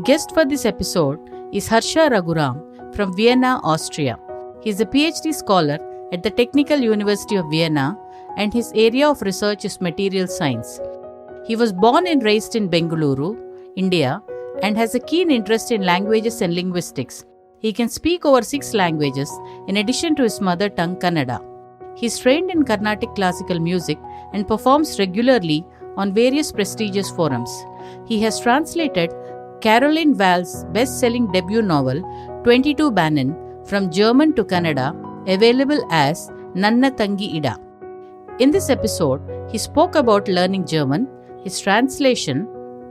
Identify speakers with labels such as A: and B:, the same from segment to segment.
A: Guest for this episode is Harsha Raghuram from Vienna, Austria. He is a PhD scholar at the Technical University of Vienna and his area of research is material science. He was born and raised in Bengaluru, India, and has a keen interest in languages and linguistics. He can speak over 6 languages in addition to his mother tongue Kannada. He is trained in Carnatic Classical music and performs regularly on various prestigious forums. He has translated Caroline Wahl's best-selling debut novel 22 Bahnen from German to Kannada, available as Nanna Tangi Ida. In this episode, he spoke about learning German, his translation,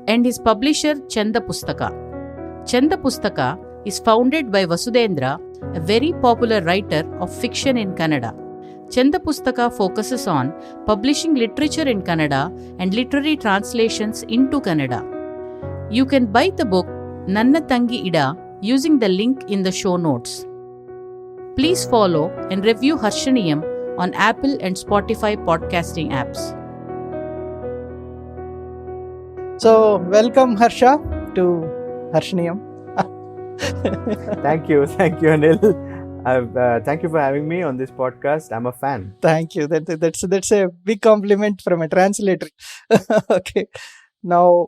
A: and his publisher Chanda Pustaka. Chanda Pustaka is founded by Vasudhendra, a very popular writer of fiction in Kannada. Chanda Pustaka focuses on publishing literature in Kannada and literary translations into Kannada. You can buy the book Nanna Tangi Ida using the link in the show notes. Please follow and review Harshaniyam on Apple and Spotify podcasting apps.
B: So, welcome Harsha to Harshaniyam.
C: Thank you, Anil. Thank you for having me on this podcast. I'm a fan.
B: Thank you. That's a big compliment from a translator. Okay. Now,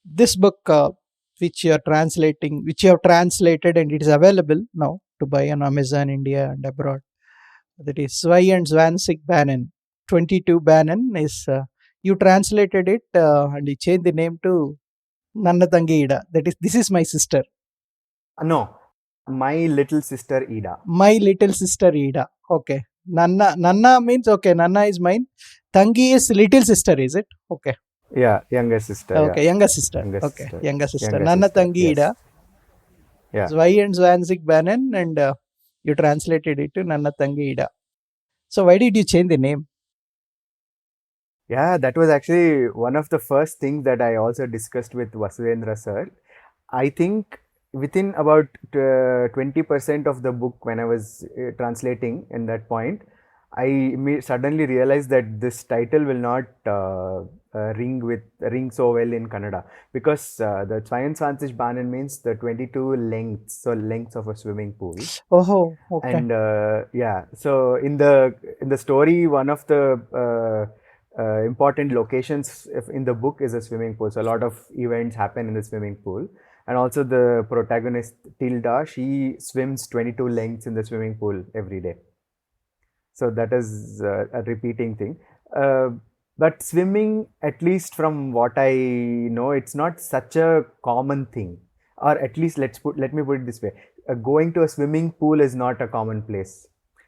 B: this book which you have translated and it is available now to buy on Amazon India and abroad. That is Zwei and 20 Bahnen. 22 Bahnen is you translated it and you changed the name to Nanna Tangi Ida. This is my sister.
C: No, my little sister Ida.
B: My little sister Ida. Okay. Nanna means okay. Nanna is mine. Tangi is little sister, is it? Okay.
C: Yeah, younger sister.
B: Okay,
C: yeah.
B: younger sister. Younger sister. Nanna Tangi Ida.
C: Yeah.
B: Zwei and 20 Bahnen and you translated it to Nanna Tangi Ida. So why did you change the name?
C: Yeah, that was actually one of the first things that I also discussed with Vasudhendra sir. I think within about 20% of the book when I was translating in that point, I suddenly realized that this title will not ring so well in Kannada because the 22 Bahnen means the 22 lengths, so lengths of a swimming pool.
B: Oh, okay.
C: And so in the story, one of the important locations in the book is a swimming pool. So a lot of events happen in the swimming pool. And also the protagonist Tilda, she swims 22 lengths in the swimming pool every day. So that is a repeating thing. But swimming, at least from what I know, it's not such a common thing. Or at least let me put it this way. Going to a swimming pool is not a common place.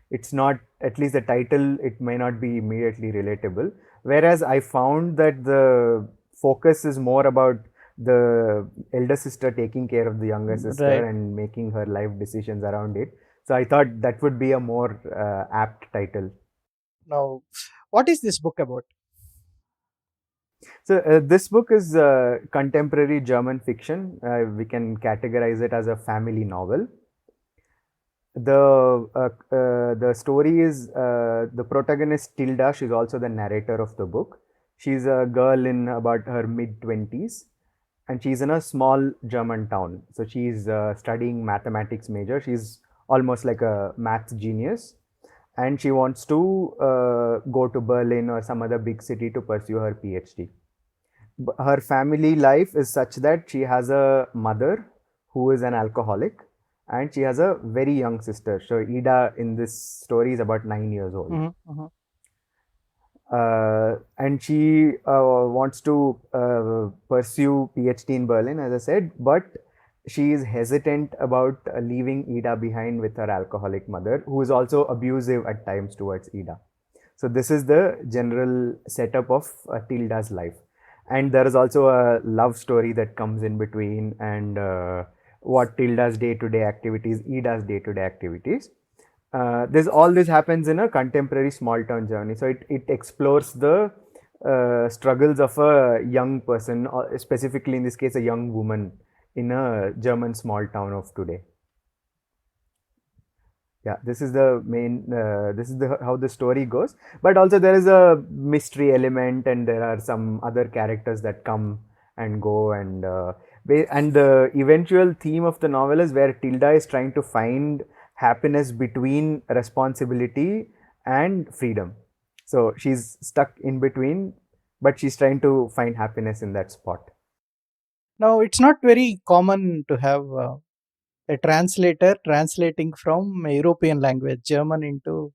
C: It's not, at least the title, it may not be immediately relatable. Whereas I found that the focus is more about the elder sister taking care of the younger sister
B: Right.
C: and making her life decisions around it. So I thought that would be a more apt title.
B: Now, what is this book about?
C: So this book is contemporary German fiction. We can categorize it as a family novel. The story is the protagonist Tilda. She's also the narrator of the book. She's a girl in about her mid-20s. And she's in a small German town. So she's studying mathematics major. She's almost like a maths genius. And she wants to go to Berlin or some other big city to pursue her PhD. Her family life is such that she has a mother who is an alcoholic. And she has a very young sister. So Ida in this story is about 9 years old.
B: Mm-hmm, mm-hmm.
C: And she wants to pursue PhD in Berlin, as I said, but she is hesitant about leaving Ida behind with her alcoholic mother, who is also abusive at times towards Ida. So this is the general setup of Tilda's life. And there is also a love story that comes in between and what Tilda's day-to-day activities, Ida's day-to-day activities. All this happens in a contemporary small town journey. So it explores the struggles of a young person, or specifically in this case a young woman in a German small town of today. Yeah, this is the main, how the story goes. But also there is a mystery element and there are some other characters that come and go, and And the eventual theme of the novel is where Tilda is trying to find happiness between responsibility and freedom. So she's stuck in between, but she's trying to find happiness in that spot.
B: Now, it's not very common to have a translator translating from a European language, German, into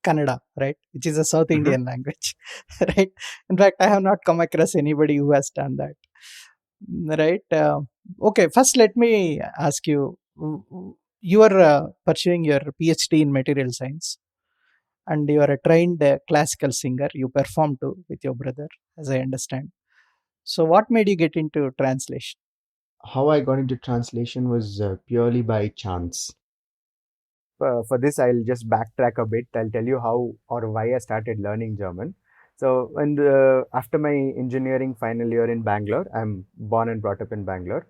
B: Kannada, right? Which is a South Indian language, right? In fact, I have not come across anybody who has done that, right? Okay, first let me ask you, you are pursuing your PhD in material science, and you are a trained classical singer. You perform too with your brother, as I understand. So, what made you get into translation?
D: How I got into translation was purely by chance.
C: For this, I'll just backtrack a bit. I'll tell you how or why I started learning German. So, after my engineering final year in Bangalore, I'm born and brought up in Bangalore.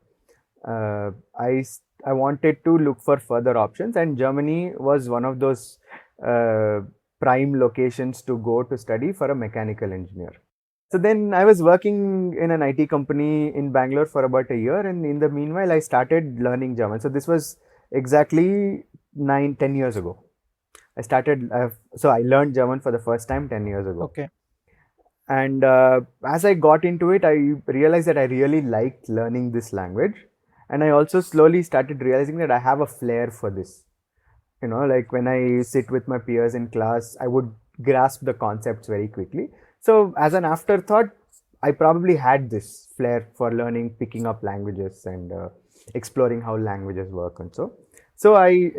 C: Uh, I I wanted to look for further options, and Germany was one of those prime locations to go to study for a mechanical engineer. So then I was working in an IT company in Bangalore for about a year, and in the meanwhile, I started learning German. So this was exactly 10 years ago. So I learned German for the first time 10 years ago.
B: Okay.
C: And as I got into it, I realized that I really liked learning this language. And I also slowly started realizing that I have a flair for this. Like when I sit with my peers in class, I would grasp the concepts very quickly. So as an afterthought, I probably had this flair for learning, picking up languages and exploring how languages work and so. So I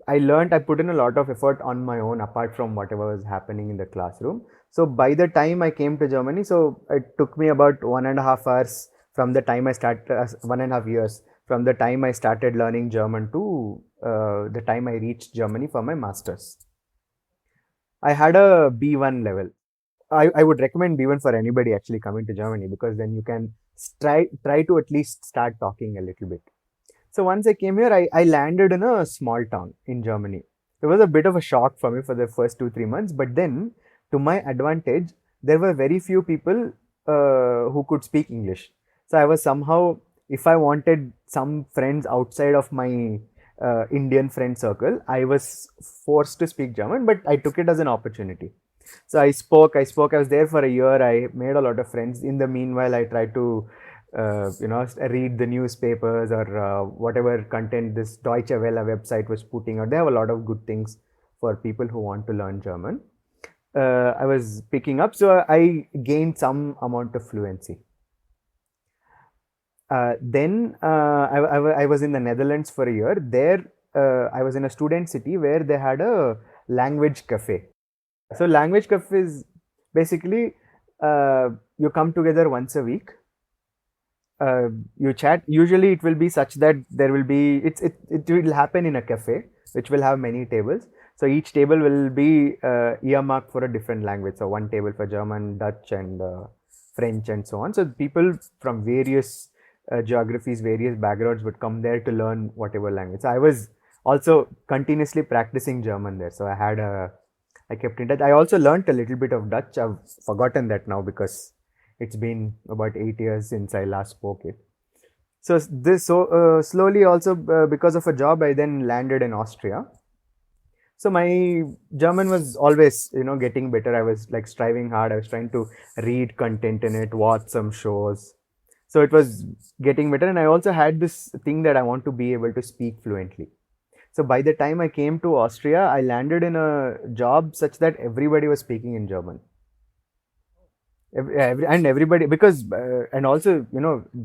C: learned, I put in a lot of effort on my own apart from whatever was happening in the classroom. So by the time I came to Germany, so it took me about 1.5 hours from the time I started, 1.5 years from the time I started learning German to the time I reached Germany for my master's. I had a B1 level. I would recommend B1 for anybody actually coming to Germany, because then you can try to at least start talking a little bit. So once I came here, I landed in a small town in Germany. It was a bit of a shock for me for the first 2-3 months, but then to my advantage, there were very few people who could speak English. So I was somehow, if I wanted some friends outside of my Indian friend circle, I was forced to speak German, but I took it as an opportunity. So I spoke. I was there for a year. I made a lot of friends. In the meanwhile, I tried to, read the newspapers or whatever content this Deutsche Welle website was putting out. They have a lot of good things for people who want to learn German. I was picking up, so I gained some amount of fluency. Then I was in the Netherlands for a year. There, I was in a student city where they had a language cafe. So language cafe is basically you come together once a week. You chat. Usually, it will be such that there will be it will happen in a cafe which will have many tables. So each table will be earmarked for a different language. So one table for German, Dutch, and French, and so on. So people from various geographies, various backgrounds would come there to learn whatever language. So I was also continuously practicing German there. So I kept in touch. I also learned a little bit of Dutch. I've forgotten that now because it's been about 8 years since I last spoke it. So slowly also because of a job, I then landed in Austria. So my German was always, getting better. I was like striving hard. I was trying to read content in it, watch some shows. So it was getting better. And I also had this thing that I want to be able to speak fluently. So by the time I came to Austria, I landed in a job such that everybody was speaking in German. And everybody, because, and also,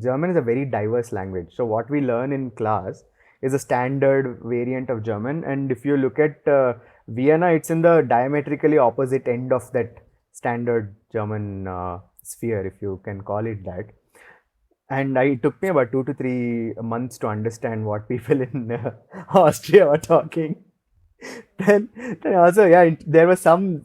C: German is a very diverse language. So what we learn in class is a standard variant of German. And if you look at Vienna, it's in the diametrically opposite end of that standard German sphere, if you can call it that. And it took me about 2 to 3 months to understand what people in Austria were talking. Then also, yeah, there was one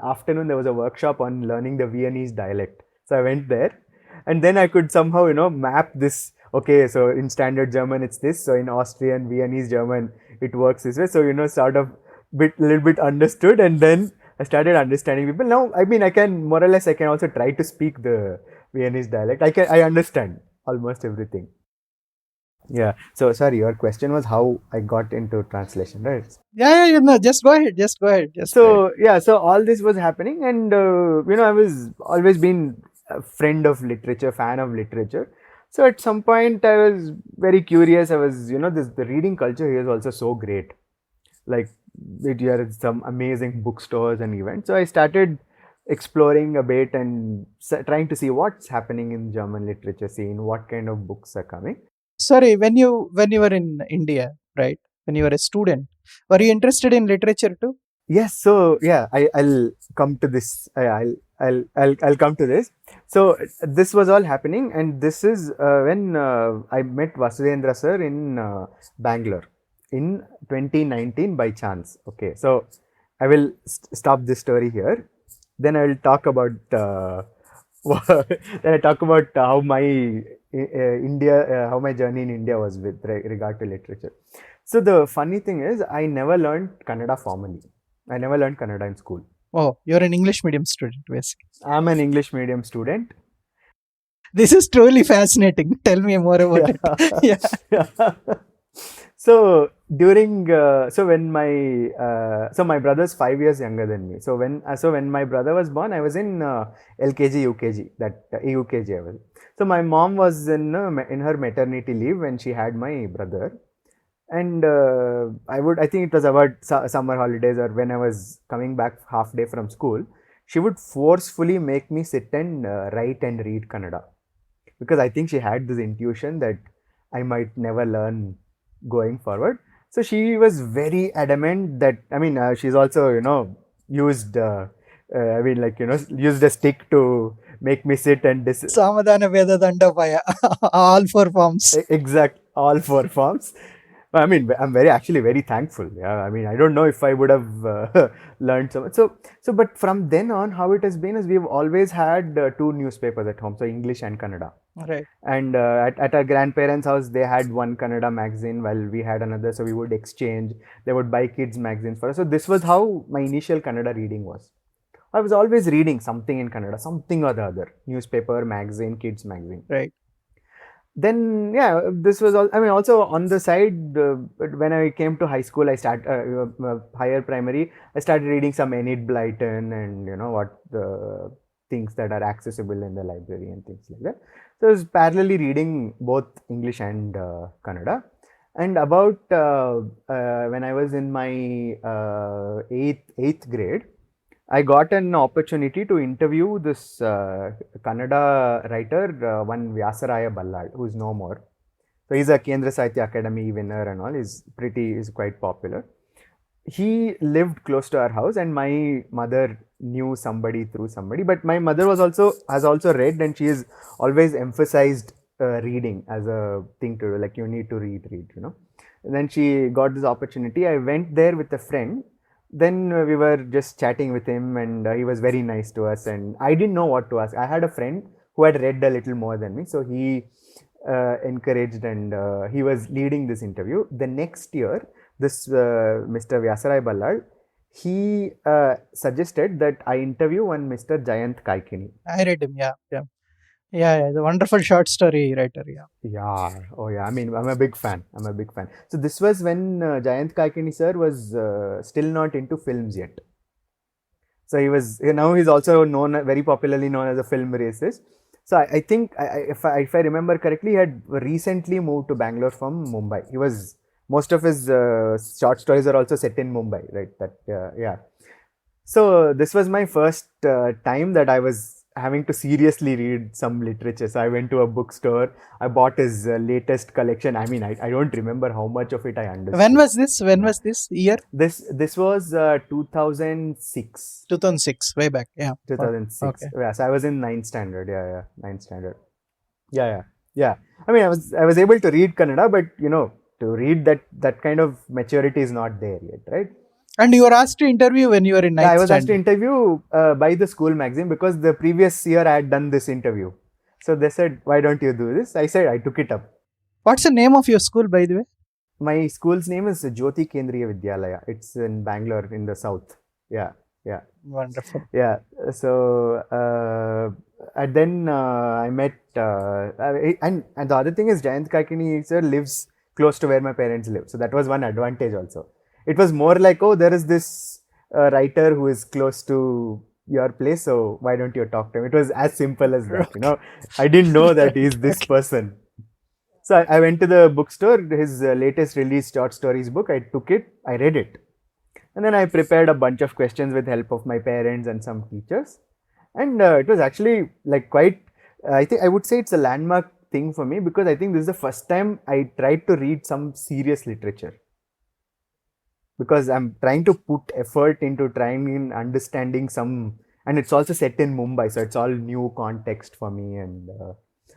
C: afternoon there was a workshop on learning the Viennese dialect. So I went there, and then I could somehow map this. Okay, so in standard German it's this. So in Austrian Viennese German it works this way. So sort of little bit understood, and then I started understanding people. Now I mean I can more or less also try to speak the Viennese dialect. I understand. almost everything. Yeah. So sorry, your question was how I got into translation, right?
B: Yeah, just go ahead. Just go ahead.
C: So yeah, so all this was happening, and I was always been a friend of literature, fan of literature. So at some point, I was very curious. I was, the reading culture here is also so great. Like, there are some amazing bookstores and events. So I started exploring a bit and trying to see what's happening in German literature scene, what kind of books are coming.
B: Sorry, when you were in India, right? When you were a student, were you interested in literature too?
C: Yes, so yeah, I'll come to this. I'll come to this. So this was all happening, and this is when I met Vasudhendra sir in Bangalore in 2019 by chance. Okay, so I will stop this story here. Then I will talk about then I talk about how my how my journey in India was with regard to literature. So the funny thing is, I never learned Kannada formally. I never learned Kannada in school.
B: Oh, you're an English medium student, basically.
C: I'm an English medium student.
B: This is truly fascinating. Tell me more about it. Yeah.
C: So during when my brother's 5 years younger than me. So when my brother was born, I was in LKG, UKG, UKG I was. So my mom was in her maternity leave when she had my brother. And I think it was about summer holidays, or when I was coming back half day from school, she would forcefully make me sit and write and read Kannada, because I think she had this intuition that I might never learn going forward. So she was very adamant that, she's also, used, used a stick to make me sit and
B: Samadhana Veda Dandavaya, all four forms.
C: Exact, all four forms. I'm actually very thankful. Yeah, I don't know if I would have learned so much. So, but from then on, how it has been is we've always had two newspapers at home, so English and Kannada.
B: Right.
C: And at our grandparents' house, they had one Kannada magazine while we had another, so we would exchange. They would buy kids' magazines for us. So this was how my initial Kannada reading was. I was always reading something in Kannada, something or the other, newspaper, magazine, kids' magazine.
B: Right.
C: Then this was all. Also on the side, when I came to high school, I higher primary. I started reading some Enid Blyton and what the things that are accessible in the library and things like that. So I was parallelly reading both English and Kannada. And about when I was in my eighth grade, I got an opportunity to interview this Kannada writer, one Vyasaraya Ballad, who is no more. So he's a Kendra Sahitya Academy winner and all. He's quite popular. He lived close to our house, and my mother knew somebody through somebody. But my mother has also read, and she has always emphasized reading as a thing to do. Like, you need to read. And then she got this opportunity. I went there with a friend. Then we were just chatting with him, and he was very nice to us, and I didn't know what to ask. I had a friend who had read a little more than me, so he encouraged, and he was leading this interview. The next year, this Mr. Vyasarai Ballad, he suggested that I interview one Mr. Jayant Kaikini.
B: I read him, yeah. The wonderful short story writer,
C: Oh yeah, I'm a big fan. So this was when Jayant Kaikini sir was still not into films yet. So he was, now he's also very popularly known as a film racist. So I think, if I remember correctly, he had recently moved to Bangalore from Mumbai. Most of his short stories are also set in Mumbai, right? So this was my first time that I was having to seriously read some literature. So I went to a bookstore. I bought his latest collection. I don't remember how much of it I understood.
B: When was this year?
C: This was 2006.
B: 2006, way back. Yeah.
C: 2006.
B: Okay.
C: Yeah. So I was in 9th standard. Yeah. 9th standard. Yeah. I was able to read Kannada, but to read that kind of maturity is not there yet, right?
B: And you were asked to interview when you were in 9th standard.
C: I was asked to interview by the school magazine, because the previous year I had done this interview. So they said, why don't you do this? I said, I took it up.
B: What's the name of your school, by the way?
C: My school's name is Jyoti Kendriya Vidyalaya. It's in Bangalore in the south. Yeah.
B: Wonderful.
C: Yeah. So and then I met and the other thing is Jayant Kakini sir lives close to where my parents live, so that was one advantage also. It was more like, oh, there is this writer who is close to your place, so why don't you talk to him? It was as simple as that, you know. I didn't know that he's this person. So I went to the bookstore, his latest released short stories book. I took it, I read it, and then I prepared a bunch of questions with help of my parents and some teachers. And it was actually like quite, I think I would say it's a landmark thing for me, because I think this is the first time I tried to read some serious literature. Because I'm trying to put effort into trying in understanding some, and it's also set in Mumbai, so it's all new context for me and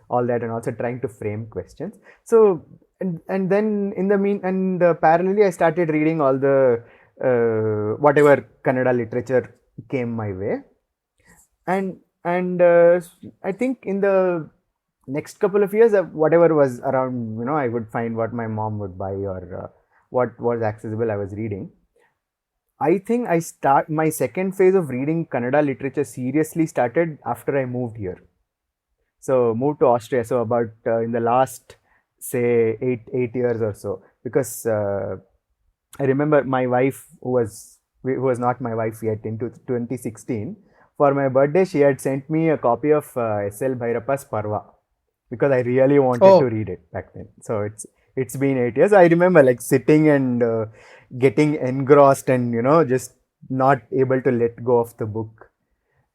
C: all that, and also trying to frame questions. So, and then in the parallelly, I started reading all the whatever Kannada literature came my way, and I think in the next couple of years, whatever was around, you know, I would find what my mom would buy, or what was accessible I was reading. I think my second phase of reading Kannada literature seriously started after I moved here. So moved to Austria. So about in the last, say, eight years or so, because I remember my wife, who was not my wife yet, into 2016, for my birthday she had sent me a copy of S.L. Bhairappa's Parva, because I really wanted to read it back then. So it's been 8 years. I remember like sitting and getting engrossed and, you know, just not able to let go of the book,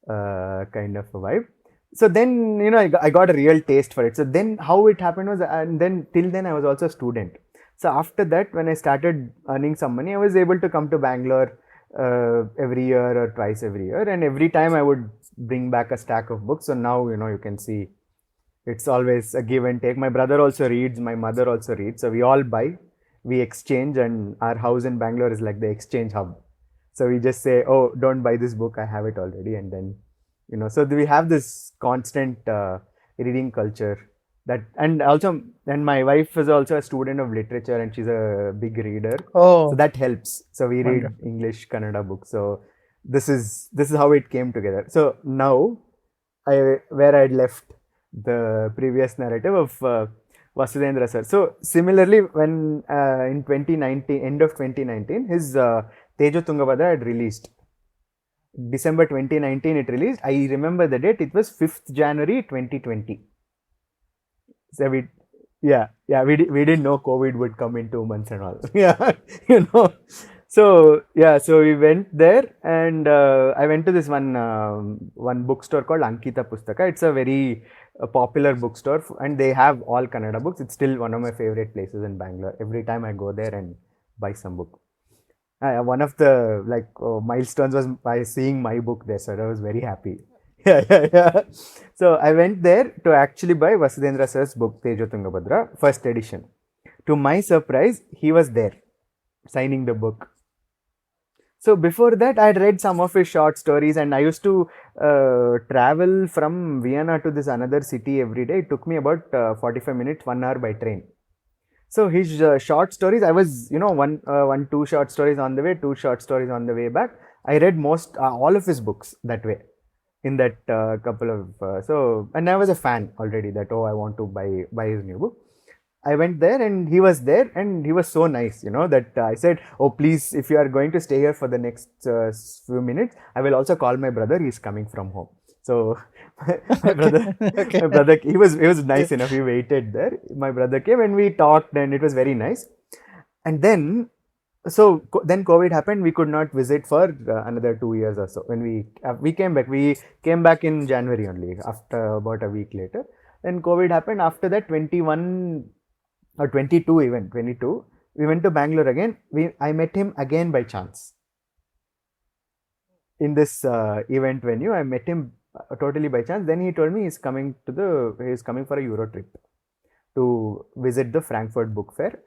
C: kind of a vibe. So then, you know, I got a real taste for it. So then how it happened was, and then till then I was also a student. So after that, when I started earning some money, I was able to come to Bangalore every year or twice every year, and every time I would bring back a stack of books. So now, you know, you can see it's always a give and take. My brother also reads, my mother also reads, so we all buy, we exchange, and our house in Bangalore is like the exchange hub. So we just say, oh, don't buy this book, I have it already, and then, you know, so we have this constant reading culture. That, and also, and my wife is also a student of literature and she's a big reader.
B: Oh,
C: so that helps. So we read
B: wonderful.
C: English, Kannada books. So this is how it came together. So now, where I'd left the previous narrative of Vasudhendra sir. So similarly, when in 2019, end of 2019, his Tejo Tungabhadra had released. December 2019 it released. I remember the date. It was 5th January 2020. So we didn't know COVID would come in 2 months and all. Yeah, you know. So yeah, so we went there, and I went to this one bookstore called Ankita Pustaka. It's a very popular bookstore, and they have all Kannada books. It's still one of my favorite places in Bangalore. Every time I go there and buy some book. One of the milestones was by seeing my book there, so I was very happy. Yeah. So I went there to actually buy Vasudhendra sir's book, Tejo Tungabhadra, first edition. To my surprise, he was there signing the book. So before that, I had read some of his short stories, and I used to travel from Vienna to this another city every day. It took me about 45 minutes, 1 hour by train. So his short stories, I was, you know, two short stories on the way, two short stories on the way back. I read all of his books that way, in that couple of, and I was a fan already that, oh, I want to buy his new book. I went there and he was there, and he was so nice, you know, that I said, oh, please, if you are going to stay here for the next few minutes, I will also call my brother, he's coming from home. So my brother, he was nice enough. He waited there. My brother came and we talked, and it was very nice. And then, then COVID happened. We could not visit for another 2 years or so. When we came back in January only, after about a week later. Then COVID happened. After that, 21 or 22 even, 22, we went to Bangalore again. I met him again by chance. In this event venue, I met him totally by chance. Then he told me he's coming for a Euro trip to visit the Frankfurt Book Fair.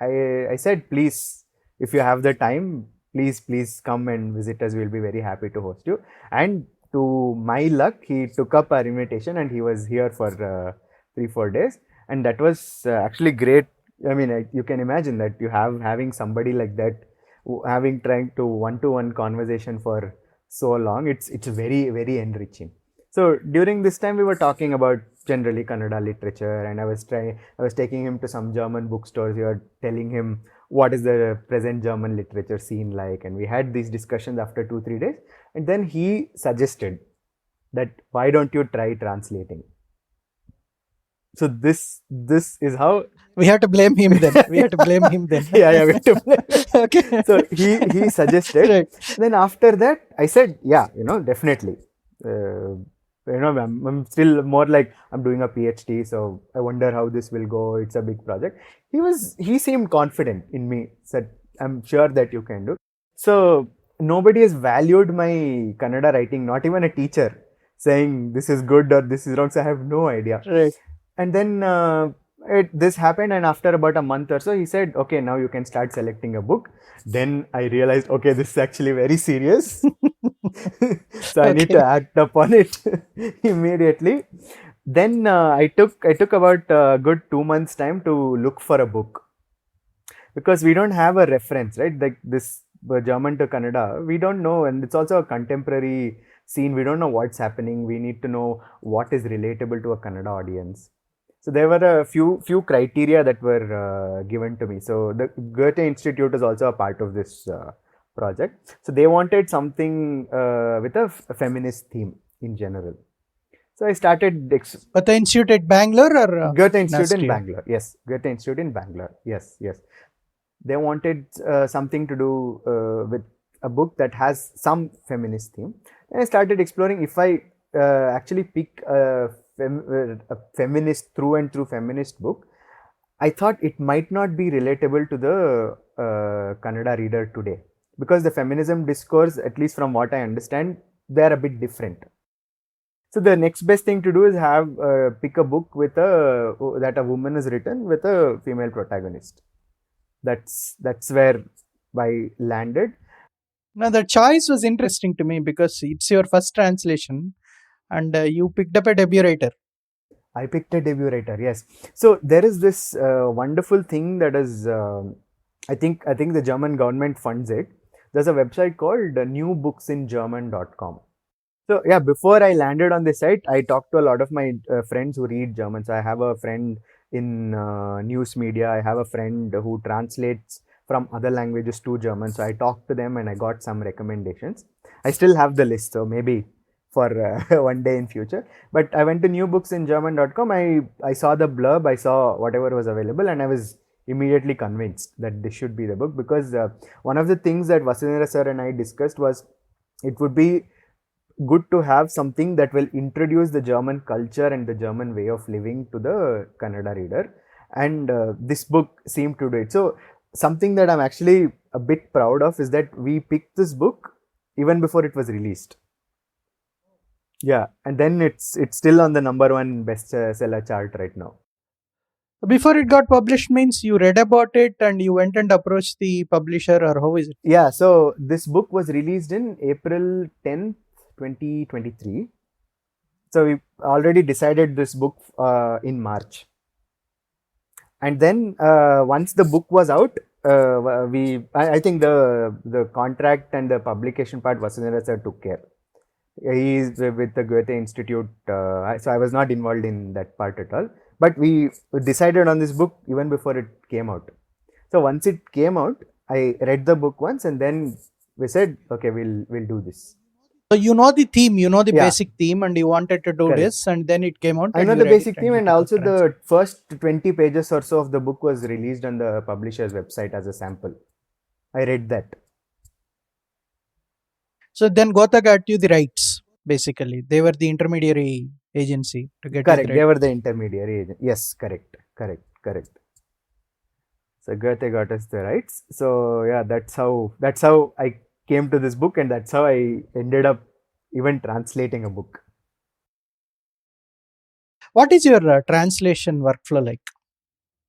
C: I said, please, if you have the time, please come and visit us. We'll be very happy to host you. And to my luck, he took up our invitation and he was here for 3-4 days. And that was actually great. I mean, you can imagine that having somebody like that, trying to one-to-one conversation for so long. It's very, very enriching. So during this time we were talking about generally Kannada literature, and I was taking him to some German bookstores. We were telling him what is the present German literature scene like, and we had these discussions after 2-3 days, and then he suggested that why don't you try translating. So this is how
B: We have to blame him then. We have to blame him then.
C: yeah, we have to blame.
B: Okay.
C: So he suggested.
B: Right.
C: Then after that, I said, yeah, definitely. I'm still more like I'm doing a PhD, so I wonder how this will go. It's a big project. He seemed confident in me. Said, I'm sure that you can do. So nobody has valued my Kannada writing, not even a teacher, saying this is good or this is wrong. So I have no idea.
B: Right.
C: And then this happened, and after about a month or so, he said, okay, now you can start selecting a book. Then I realized, okay, this is actually very serious. So I need to act upon it immediately. Then I took about a good 2 months time to look for a book, because we don't have a reference, right? Like this German to Kannada, we don't know, and it's also a contemporary scene. We don't know what's happening. We need to know what is relatable to a Kannada audience. So there were a few criteria that were given to me. So the Goethe Institute is also a part of this project. So they wanted something with a feminist theme in general. So I started.
B: But the institute at Bangalore or
C: Goethe Institute in
B: Austria?
C: Bangalore. Yes, Goethe Institute in Bangalore. Yes. They wanted something to do with a book that has some feminist theme. And I started exploring if I actually pick a feminist, through and through feminist book. I thought it might not be relatable to the Kannada reader today, because the feminism discourse, at least from what I understand, they're a bit different. So the next best thing to do is pick a book with that a woman is written with a female protagonist. That's where I landed.
B: Now the choice was interesting to me because it's your first translation, and you picked up a debut writer.
C: I picked a debut writer, yes. So there is this wonderful thing that is, I think the German government funds it. There's a website called newbooksingerman.com. So yeah, before I landed on this site, I talked to a lot of my friends who read German. So I have a friend in news media. I have a friend who translates from other languages to German. So I talked to them and I got some recommendations. I still have the list, so maybe for one day in future. But I went to newbooksingerman.com. I saw the blurb, I saw whatever was available, and I was immediately convinced that this should be the book, because one of the things that Vasudhendra sir and I discussed was it would be good to have something that will introduce the German culture and the German way of living to the Kannada reader, and this book seemed to do it. So something that I'm actually a bit proud of is that we picked this book even before it was released. Yeah, and then it's still on the #1 bestseller chart right now.
B: Before it got published means you read about it and you went and approached the publisher, or how is it?
C: Yeah, so this book was released in April 10th, 2023. So we already decided this book in March. And then once the book was out, I think the contract and the publication part Vasudhendra sir took care. He is with the Goethe Institute, so I was not involved in that part at all. But we decided on this book even before it came out. So once it came out, I read the book once, and then we said, okay, we'll do this.
B: So you know the theme, you know the
C: Yeah.
B: basic theme, and you wanted to do
C: Correct.
B: this, and then it came out.
C: I
B: and
C: know
B: you
C: the
B: read
C: basic
B: it
C: theme,
B: you
C: and
B: took
C: also
B: a transcript.
C: the first 20 pages or so of the book was released on the publisher's website as a sample. I read that.
B: So then Gotha got you the rights, basically. They were the intermediary agency to get
C: Correct.
B: you the
C: They
B: rights.
C: were the intermediary agent. Yes, correct. So Goethe got us the rights. So yeah, that's how I came to this book, and that's how I ended up even translating a book.
B: What is your translation workflow like?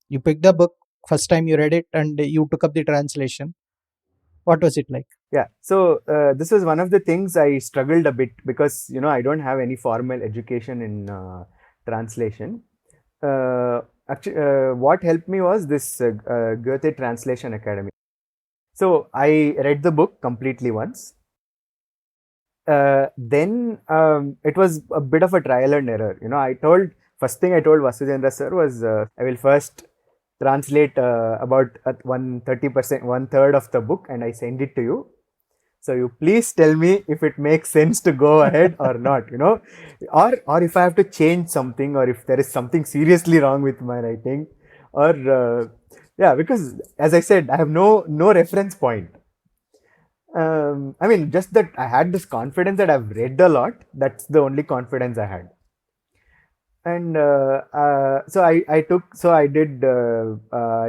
B: You picked the book, first time you read it, and you took up the translation. What was it like?
C: Yeah, so this was one of the things I struggled a bit, because I don't have any formal education in translation. Actually, what helped me was this Goethe Translation Academy. So I read the book completely once. then it was a bit of a trial and error. First thing I told Vasudhendra sir was I will first translate about 130%, one third of the book, and I send it to you. So you please tell me if it makes sense to go ahead or not, or if I have to change something, or if there is something seriously wrong with my writing, or because as I said, I have no reference point. I mean, just that I had this confidence that I've read a lot. That's the only confidence I had. And I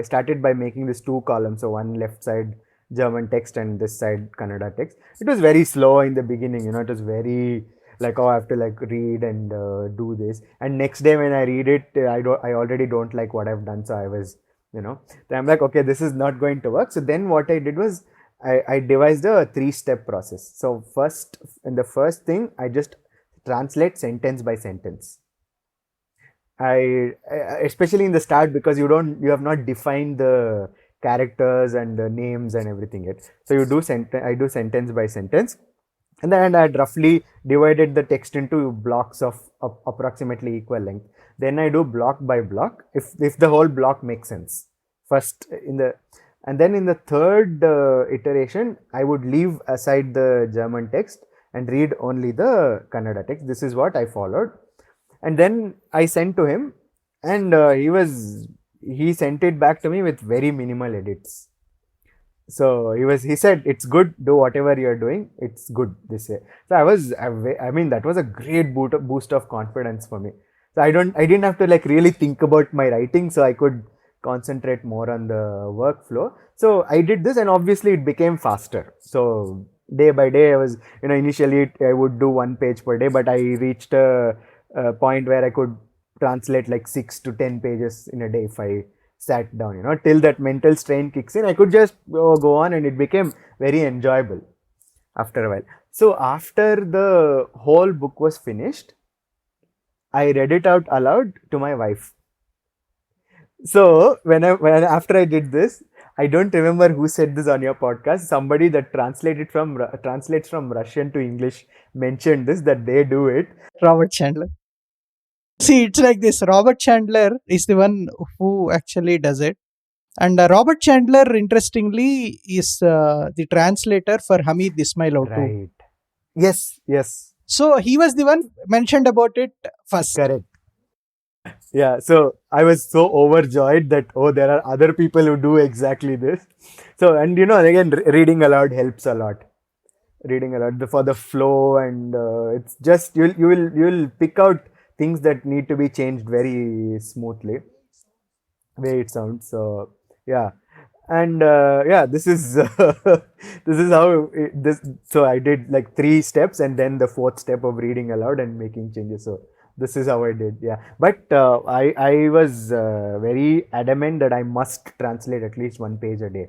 C: started by making this 2 columns. So one left side German text and this side Kannada text. It was very slow in the beginning, it was very like, I have to like read and do this. And next day when I read it, I already don't like what I've done. So I was, then I'm like, okay, this is not going to work. So then what I did was I devised a 3-step process. So in the first thing, I just translate sentence by sentence. I especially in the start, because you have not defined the characters and the names and everything yet. So I do sentence by sentence, and then I had roughly divided the text into blocks of approximately equal length. Then I do block by block if the whole block makes sense. And then in the third iteration, I would leave aside the German text and read only the Kannada text. This is what I followed. And then I sent to him, and he sent it back to me with very minimal edits. So he said, it's good, do whatever you're doing, it's good this way. So I mean, that was a great boost of confidence for me. So I didn't have to like really think about my writing, so I could concentrate more on the workflow. So I did this, and obviously it became faster. So day by day, I was, initially I would do 1 page per day, but I reached a point where I could translate like 6 to 10 pages in a day if I sat down, till that mental strain kicks in. I could just go on, and it became very enjoyable after a while. So after the whole book was finished, I read it out aloud to my wife. So after I did this, I don't remember who said this on your podcast. Somebody that translates from Russian to English mentioned this, that they do it.
B: Robert Chandler. See, it's like this. Robert Chandler is the one who actually does it. And Robert Chandler, interestingly, is the translator for Hamid Ismailov too.
C: Right. Yes.
B: So he was the one mentioned about it first.
C: Correct. Yeah, so I was so overjoyed that, there are other people who do exactly this. So, and again, reading aloud helps a lot. Reading aloud for the flow, and it's just, you'll pick out things that need to be changed very smoothly, way it sounds. So, yeah. And this is how so I did like 3 steps, and then the 4th step of reading aloud and making changes. So this is how I did, yeah. But I was very adamant that I must translate at least 1 page a day.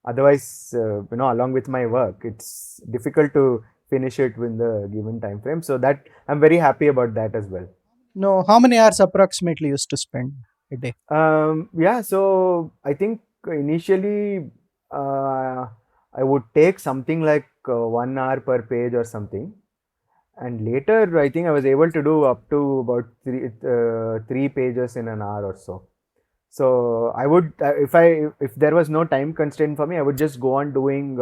C: Otherwise, along with my work, it's difficult to finish it within the given time frame. So that I'm very happy about that as well.
B: No, how many hours approximately you used to spend a day?
C: So I think initially I would take something like 1 hour per page or something. And later, I think I was able to do up to about 3 pages in an hour or so. So I would, if there was no time constraint for me, I would just go on doing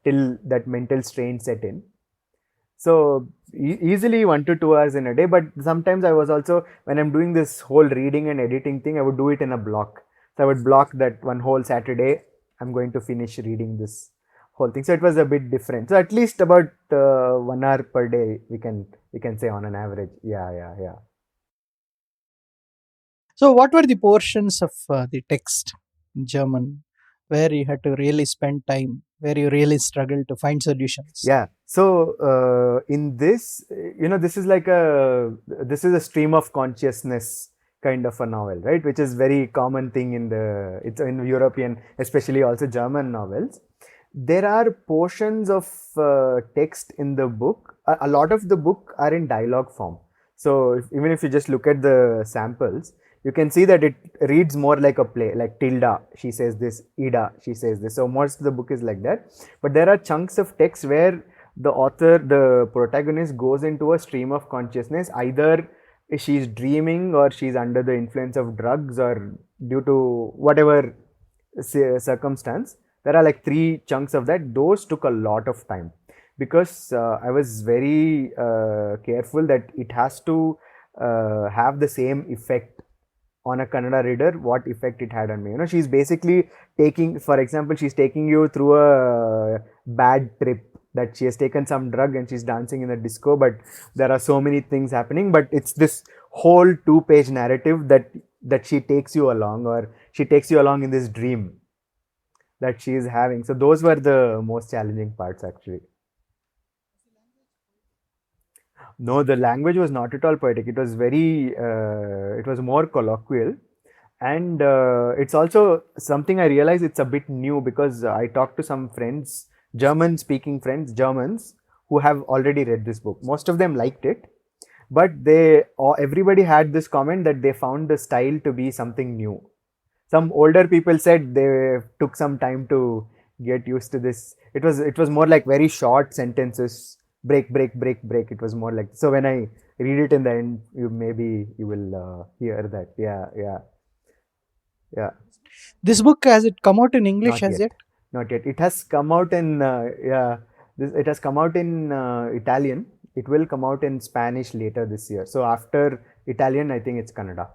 C: till that mental strain set in. So easily 1 to 2 hours in a day. But sometimes I was also, when I'm doing this whole reading and editing thing, I would do it in a block. So I would block that one whole Saturday, I'm going to finish reading this whole thing. So it was a bit different. So at least about 1 hour per day, we can say on an average. Yeah.
B: So what were the portions of the text in German where you had to really spend time, where you really struggled to find solutions?
C: Yeah. So in this, this is a stream of consciousness kind of a novel, right? Which is very common thing it's in European, especially also German novels. There are portions of text in the book. A lot of the book are in dialogue form. So even if you just look at the samples, you can see that it reads more like a play, like Tilda, she says this, Ida, she says this. So most of the book is like that. But there are chunks of text where the protagonist goes into a stream of consciousness. Either she's dreaming or she's under the influence of drugs or due to whatever circumstance. There are like 3 chunks of that. Those took a lot of time because I was very careful that it has to have the same effect on a Kannada reader what effect it had on me. She's basically taking, for example, she's taking you through a bad trip, that she has taken some drug and she's dancing in a disco, but there are so many things happening, but it's this whole 2-page narrative that she takes you along, or she takes you along in this dream that she is having. So those were the most challenging parts actually. No, the language was not at all poetic. It was it was more colloquial. And it's also something I realized it's a bit new because I talked to some friends, German speaking friends, Germans, who have already read this book. Most of them liked it, but everybody had this comment that they found the style to be something new. Some older people said they took some time to get used to this. It was more like very short sentences, break. It was more like, so when I read it in the end, you will hear that. Yeah.
B: This book, has it come out in English
C: Not
B: as
C: yet.
B: yet?
C: Not yet. It has come out in it has come out in Italian. It will come out in Spanish later this year. So after Italian, I think it's Kannada.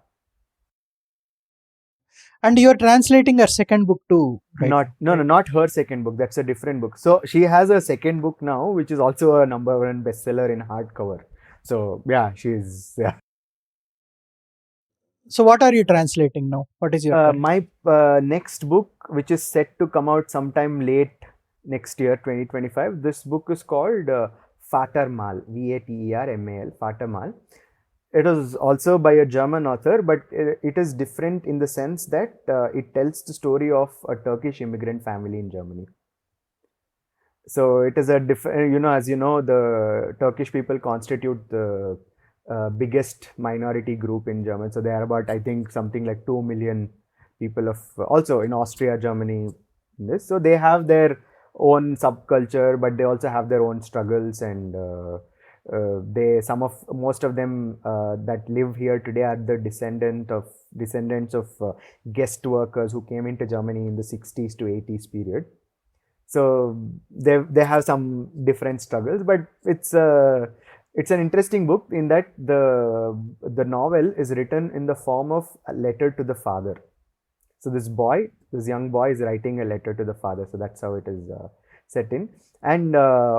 B: And you are translating her second book too, right?
C: Not her second book. That's a different book. So she has a second book now, which is also a #1 bestseller in hardcover. So yeah, yeah.
B: So what are you translating now? What is your
C: my next book, which is set to come out sometime late next year, 2025. This book is called Vatermal, Vatermal, Vatermal. It is also by a German author, but it is different in the sense that it tells the story of a Turkish immigrant family in Germany. So it is a different, as you know, the Turkish people constitute the biggest minority group in Germany. So they are about, I think, something like 2 million people also in Austria, Germany. So they have their own subculture, but they also have their own struggles, and most of them that live here today are the descendants of guest workers who came into Germany in the 60s to 80s period. So they have some different struggles, but it's an interesting book in that the novel is written in the form of a letter to the father. So this young boy is writing a letter to the father. So that's how it is set in. And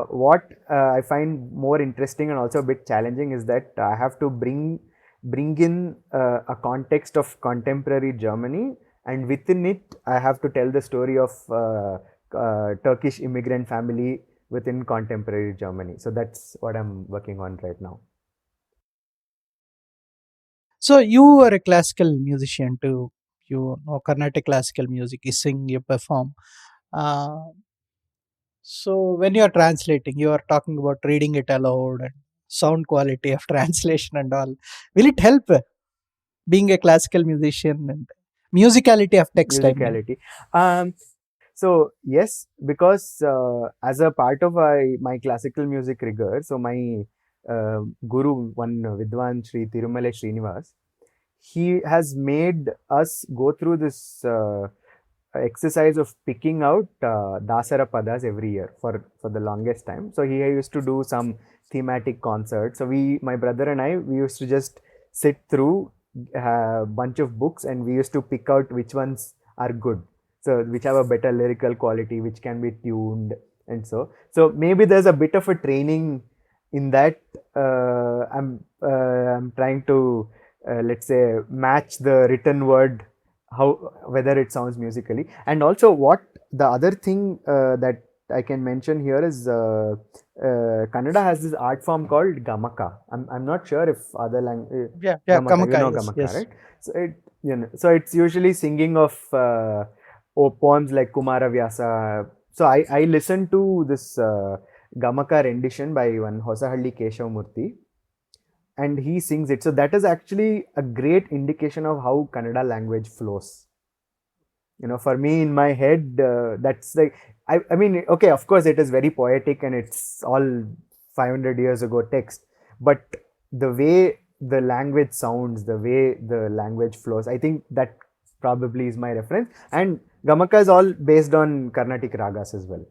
C: what I find more interesting and also a bit challenging is that I have to bring in a context of contemporary Germany, and within it I have to tell the story of Turkish immigrant family within contemporary Germany. So that's what I'm working on right now.
B: So you are a classical musician too. You know Carnatic classical music. You sing, you perform. So when you are translating, you are talking about reading it aloud and sound quality of translation and all. Will it help being a classical musician and musicality of text?
C: Musicality. So yes, because as a part of my classical music rigor, so my guru, one Vidwan Sri Tirumale Srinivas, he has made us go through this exercise of picking out Dasara Padas every year for the longest time. So he used to do some thematic concerts. So my brother and I, we used to just sit through a bunch of books, and we used to pick out which ones are good. So which have a better lyrical quality, which can be tuned, and so maybe there's a bit of a training in that. I'm trying to let's say match the written word, whether it sounds musically. And also what the other thing that I can mention here is Kannada has this art form called gamaka. I'm not sure if other language
B: gamaka,
C: you know gamaka, yes. Right? So it's usually singing of poems like Kumara Vyasa. So I listened to this gamaka rendition by one Hosahalli Keshavamurthy, and he sings it. So that is actually a great indication of how Kannada language flows. For me, in my head, that's like, I mean, okay, of course it is very poetic and it's all 500 years ago text, but the way the language sounds, the way the language flows, I think that probably is my reference. And Gamaka is all based on Carnatic ragas as well.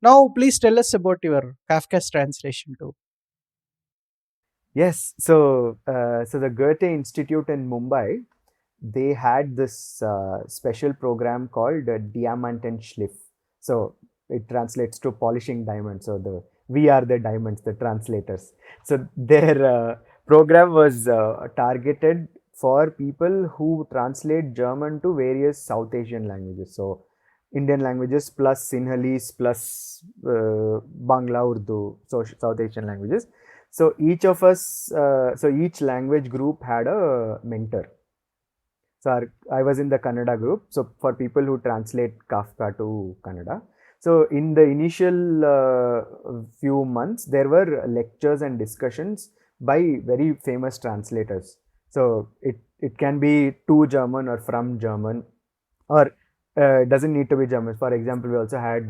B: Now, please tell us about your Kafka's translation too.
C: Yes, so the Goethe Institute in Mumbai, they had this special program called Diamanten Schliff. So it translates to polishing diamonds. So we are the diamonds, the translators. So their program was targeted for people who translate German to various South Asian languages. So Indian languages plus Sinhalese plus Bangla, Urdu, so South Asian languages. So each of us, so each language group had a mentor. So I was in the Kannada group. So for people who translate Kafka to Kannada. So in the initial few months, there were lectures and discussions by very famous translators. So it can be to German or from German, or it doesn't need to be German. For example, we also had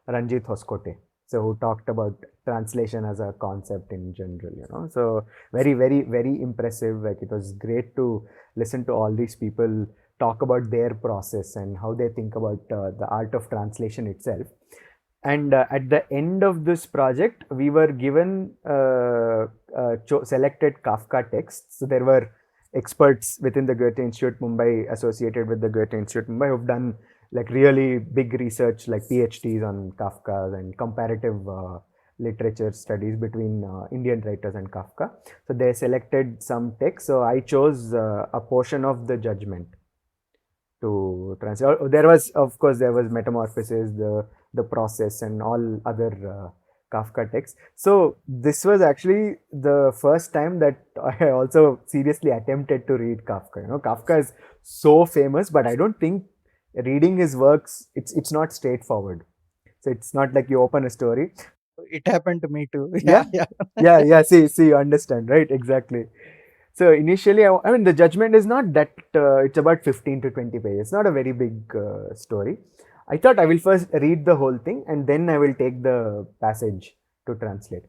C: Ranjit Hoskote, so who talked about translation as a concept in general, so very, very, very impressive. Like, it was great to listen to all these people talk about their process and how they think about the art of translation itself. And at the end of this project, we were given selected Kafka texts. So there were experts within the Goethe Institute Mumbai, associated with the Goethe Institute Mumbai, who've done like really big research, like PhDs on Kafka and comparative literature studies between Indian writers and Kafka. So they selected some texts. So I chose a portion of the Judgment to translate. There was, of course, there was Metamorphosis, the Process, and all other Kafka texts. So this was actually the first time that I also seriously attempted to read Kafka. Kafka is so famous, but I don't think reading his works, it's not straightforward. So it's not like you open a story.
B: It happened to me too.
C: Yeah. See, you understand, right? Exactly. So initially, I mean, the Judgment is not that, it's about 15 to 20 pages. It's not a very big story. I thought I will first read the whole thing and then I will take the passage to translate.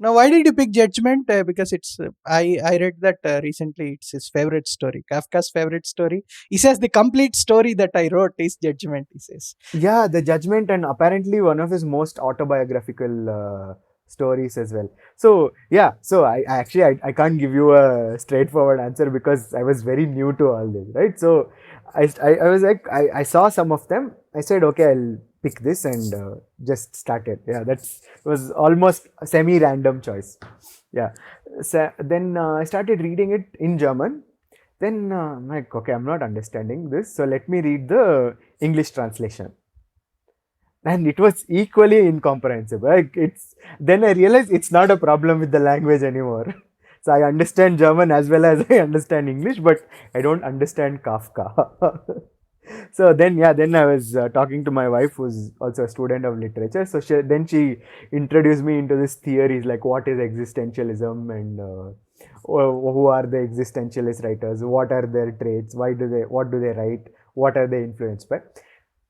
B: Now, why did you pick Judgment? Because it's I read that recently. It's his favorite story, Kafka's favorite story. He says the complete story that I wrote is Judgment. He says,
C: yeah, the Judgment, and apparently one of his most autobiographical stories as well. So yeah, so I actually can't give you a straightforward answer because I was very new to all this, right? So I was like, I saw some of them. I said, okay, I'll pick this, and just started. Yeah, it was almost a semi-random choice. Yeah. So then I started reading it in German. Then I'm like, okay, I'm not understanding this, so let me read the English translation. And it was equally incomprehensible. Like, then I realized it's not a problem with the language anymore. So I understand German as well as I understand English, but I don't understand Kafka. So then I was talking to my wife, who's also a student of literature. So she introduced me into these theories, like what is existentialism, and who are the existentialist writers, what are their traits, what do they write, what are they influenced by.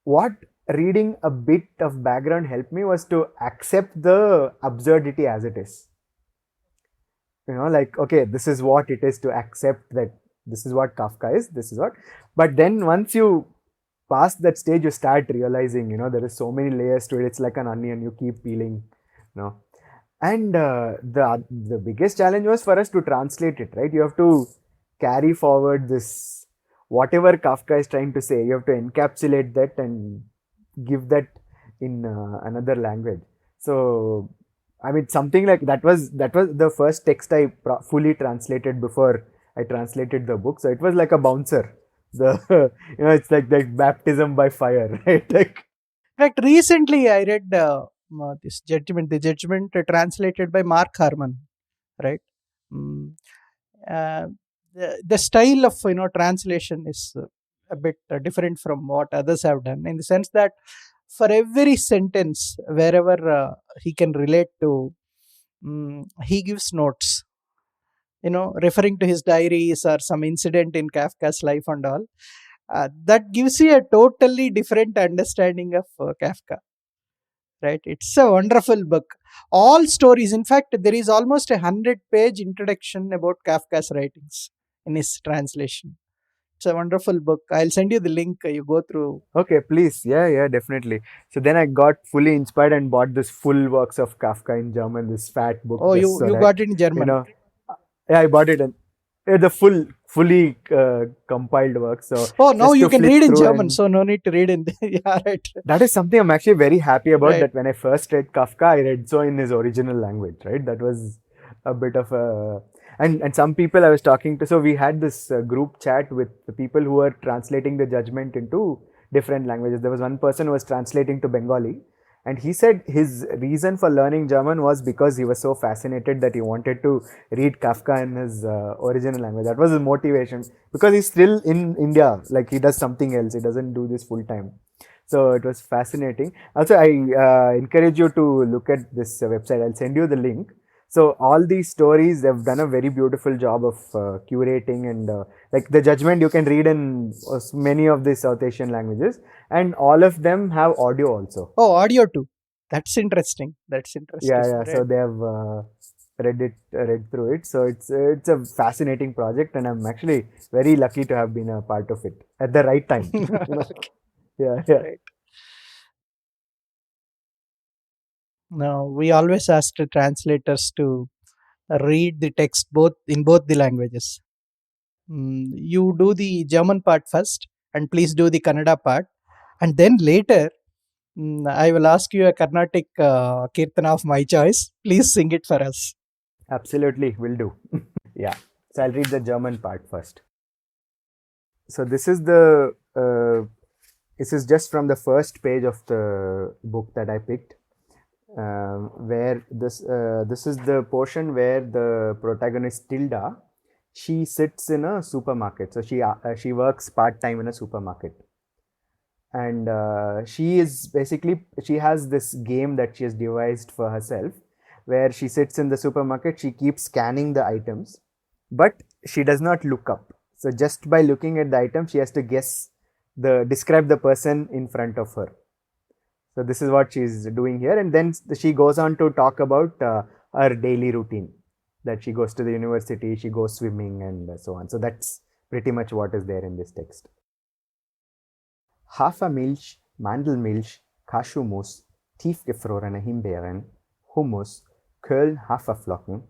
C: What reading a bit of background helped me was to accept the absurdity as it is. Like, okay, this is what it is, to accept that this is what Kafka is, this is what. But then once you pass that stage, you start realizing, there is so many layers to it. It's like an onion, you keep peeling, And the biggest challenge was for us to translate it, right? You have to carry forward this, whatever Kafka is trying to say, you have to encapsulate that and give that in another language. So I mean, something like that was the first text I fully translated before I translated the book. So it was like a bouncer. It's like baptism by fire, right? Like,
B: in fact, recently I read this Judgment, the Judgment translated by Mark Harmon, right? The style of translation is a bit different from what others have done, in the sense that for every sentence, wherever he can relate to, he gives notes, referring to his diaries or some incident in Kafka's life and all. that gives you a totally different understanding of Kafka. Right? It's a wonderful book. All stories. In fact, there is almost 100-page introduction about Kafka's writings in his translation. It's a wonderful book. I'll send you the link. You go through.
C: Okay, please. Yeah, definitely. So then I got fully inspired and bought this full works of Kafka in German, this fat book.
B: Oh,
C: just so
B: you
C: that,
B: got it in German.
C: Yeah, I bought it in the fully compiled work. So
B: now
C: just
B: you
C: to
B: can
C: flip
B: read in
C: through
B: German,
C: and-
B: so no need to read in. Yeah, right.
C: That is something I'm actually very happy about.
B: Right.
C: That when I first read Kafka, I read so in his original language. Right, that was a bit of a and some people I was talking to. So we had this group chat with the people who were translating the judgment into different languages. There was one person who was translating to Bengali, and he said his reason for learning German was because he was so fascinated that he wanted to read Kafka in his original language. That was his motivation, because he's still in India. Like, he does something else. He doesn't do this full time. So it was fascinating. Also, I encourage you to look at this website. I'll send you the link. So all these stories, they've done a very beautiful job of curating, and like the judgment you can read in many of the South Asian languages, and all of them have audio also.
B: Oh, audio too. That's interesting.
C: Yeah.
B: Right.
C: So they have read through it. So it's a fascinating project, and I'm actually very lucky to have been a part of it at the right time.
B: Okay.
C: Yeah.
B: Right. Now, we always ask the translators to read the text in both the languages. You do the German part first, and please do the Kannada part, and then later I will ask you a Carnatic Kirtana of my choice. Please sing it for us.
C: Absolutely, will do. Yeah. So I'll read the German part first. So this is just from the first page of the book that I picked, where this is the portion where the protagonist Tilda, she sits in a supermarket. So she works part-time in a supermarket, and she has this game that she has devised for herself, where she sits in the supermarket, she keeps scanning the items, but she does not look up. So just by looking at the item, she has to describe the person in front of her. So this is what she's doing here, and then she goes on to talk about her daily routine, that she goes to the university, she goes swimming, and so on. So that's pretty much what is there in this text. Hafermilch, Mandelmilch, Cashew-Mus, tiefgefrorene Himbeeren, Hummus, Köln-Haferflocken,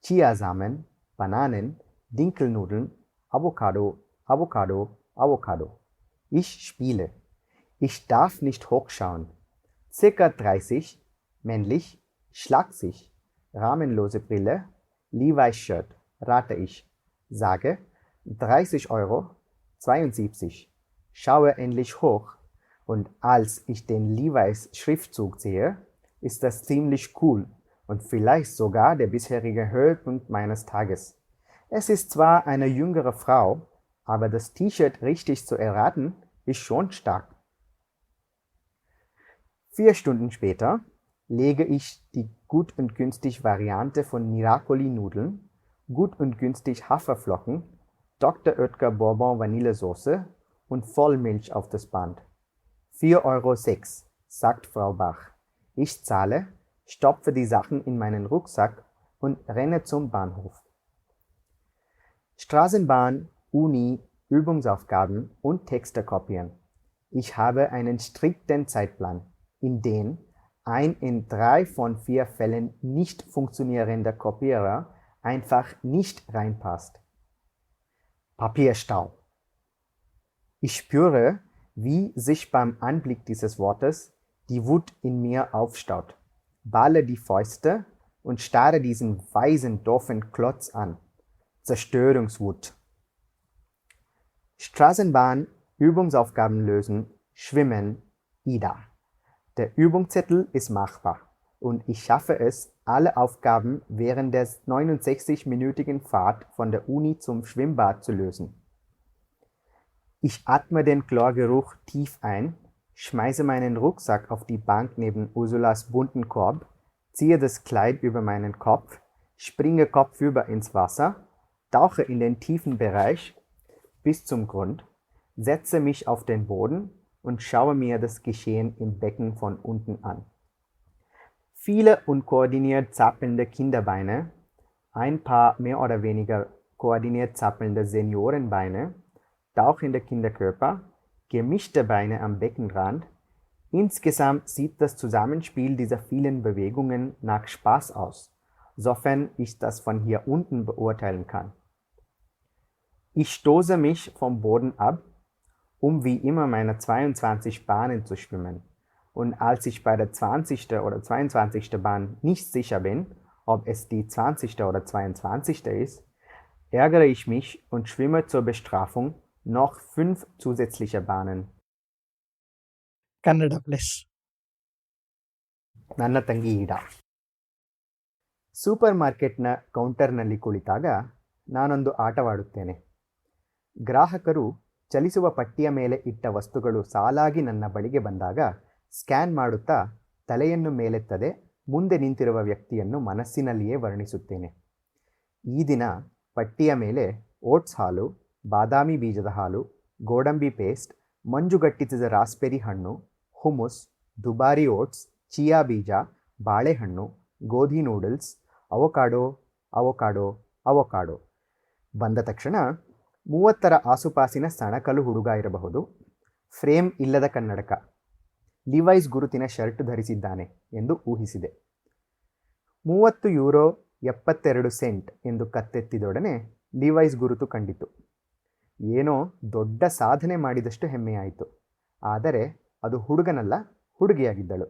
C: Chiasamen, Bananen, Dinkelnudeln, Avocado, Avocado, Avocado. Ich spiele. Ich darf nicht hochschauen. Circa 30, männlich, schlaksig, rahmenlose Brille, Levi's Shirt, rate ich. Sage, 30 Euro, 72. Schaue endlich hoch, und als ich den Levi's Schriftzug sehe, ist das ziemlich cool und vielleicht sogar der bisherige Höhepunkt meines Tages. Es ist zwar eine jüngere Frau, aber das T-Shirt richtig zu erraten, ist schon stark. 4 Stunden später lege ich die Gut und Günstig Variante von Miracoli-Nudeln, Gut und Günstig Haferflocken, Dr. Oetker Bourbon Vanillesoße und Vollmilch auf das Band. 4,06 Euro, sagt Frau Bach. Ich zahle, stopfe die Sachen in meinen Rucksack und renne zum Bahnhof. Straßenbahn, Uni, Übungsaufgaben und Texte kopieren. Ich habe einen strikten Zeitplan, in den ein in 3 von 4 Fällen nicht funktionierender Kopierer einfach nicht reinpasst. Papierstau. Ich spüre, wie sich beim Anblick dieses Wortes die Wut in mir aufstaut, balle die Fäuste und starre diesen weißen, doofen Klotz an. Zerstörungswut. Straßenbahn, Übungsaufgaben lösen, schwimmen, Ida. Der Übungszettel ist machbar und ich schaffe es, alle Aufgaben während der 69-minütigen Fahrt von der Uni zum Schwimmbad zu lösen. Ich atme den Chlorgeruch tief ein, schmeiße meinen Rucksack auf die Bank neben Ursulas bunten Korb, ziehe das Kleid über meinen Kopf, springe kopfüber ins Wasser, tauche in den tiefen Bereich bis zum Grund, setze mich auf den Boden und schaue mir das Geschehen im Becken von unten an. Viele unkoordiniert zappelnde Kinderbeine, ein paar mehr oder weniger koordiniert zappelnde Seniorenbeine, tauchende Kinderkörper, gemischte Beine am Beckenrand. Insgesamt sieht das Zusammenspiel dieser vielen Bewegungen nach Spaß aus, sofern ich das von hier unten beurteilen kann. Ich stoße mich vom Boden ab, um wie immer meine 22 Bahnen zu schwimmen. Und als ich bei der 20. oder 22. Bahn nicht sicher bin, ob es die 20. oder 22. ist, ärgere ich mich und schwimme zur Bestrafung noch 5 zusätzliche Bahnen.
B: Kannada, please.
C: Nanna Tangi Ida. ಸೂಪರ್ ಮಾರ್ಕೆಟ್ನ ಕೌಂಟರ್ನಲ್ಲಿ ಕುಳಿತಾಗ ನಾನೊಂದು ಆಟವಾಡುತ್ತೇನೆ. ಗ್ರಾಹಕರು ಚಲಿಸುವ ಪಟ್ಟಿಯ ಮೇಲೆ ಇಟ್ಟ ವಸ್ತುಗಳು ಸಾಲಾಗಿ ನನ್ನ ಬಳಿಗೆ ಬಂದಾಗ ಸ್ಕ್ಯಾನ್ ಮಾಡುತ್ತಾ ತಲೆಯನ್ನು ಮೇಲೆತ್ತದೆ ಮುಂದೆ ನಿಂತಿರುವ ವ್ಯಕ್ತಿಯನ್ನು ಮನಸ್ಸಿನಲ್ಲಿಯೇ ವರ್ಣಿಸುತ್ತೇನೆ. ಈ ದಿನ ಪಟ್ಟಿಯ ಮೇಲೆ ಓಟ್ಸ್ ಹಾಲು, ಬಾದಾಮಿ ಬೀಜದ ಹಾಲು, ಗೋಡಂಬಿ ಪೇಸ್ಟ್, ಮಂಜುಗಟ್ಟಿಸಿದ ರಾಸ್ಬೆರಿ ಹಣ್ಣು, ಹುಮುಸ್, ದುಬಾರಿ ಓಟ್ಸ್, ಚಿಯಾ ಬೀಜ, ಬಾಳೆಹಣ್ಣು, ಗೋಧಿ ನೂಡಲ್ಸ್, ಅವೊಕಾಡೋ ಅವೊಕಾಡೋ ಅವೊಕಾಡೋ ಬಂದ ತಕ್ಷಣ 30ರ ಆಸುಪಾಸಿನ ಸಣಕಲು ಹುಡುಗ ಇರಬಹುದು. ಫ್ರೇಮ್ ಇಲ್ಲದ ಕನ್ನಡಕ, ಲಿವೈಸ್ ಗುರುತಿನ ಶರ್ಟ್ ಧರಿಸಿದ್ದಾನೆ ಎಂದು ಊಹಿಸಿದೆ. 30 ಯೂರೋ 72 ಸೆಂಟ್ ಎಂದು ಕತ್ತೆತ್ತಿದೊಡನೆ ಲಿವೈಸ್ ಗುರುತು ಕಂಡಿತು. ಏನೋ ದೊಡ್ಡ ಸಾಧನೆ ಮಾಡಿದಷ್ಟು ಹೆಮ್ಮೆಯಾಯಿತು. ಆದರೆ ಅದು ಹುಡುಗನಲ್ಲ, ಹುಡುಗಿಯಾಗಿದ್ದಳು.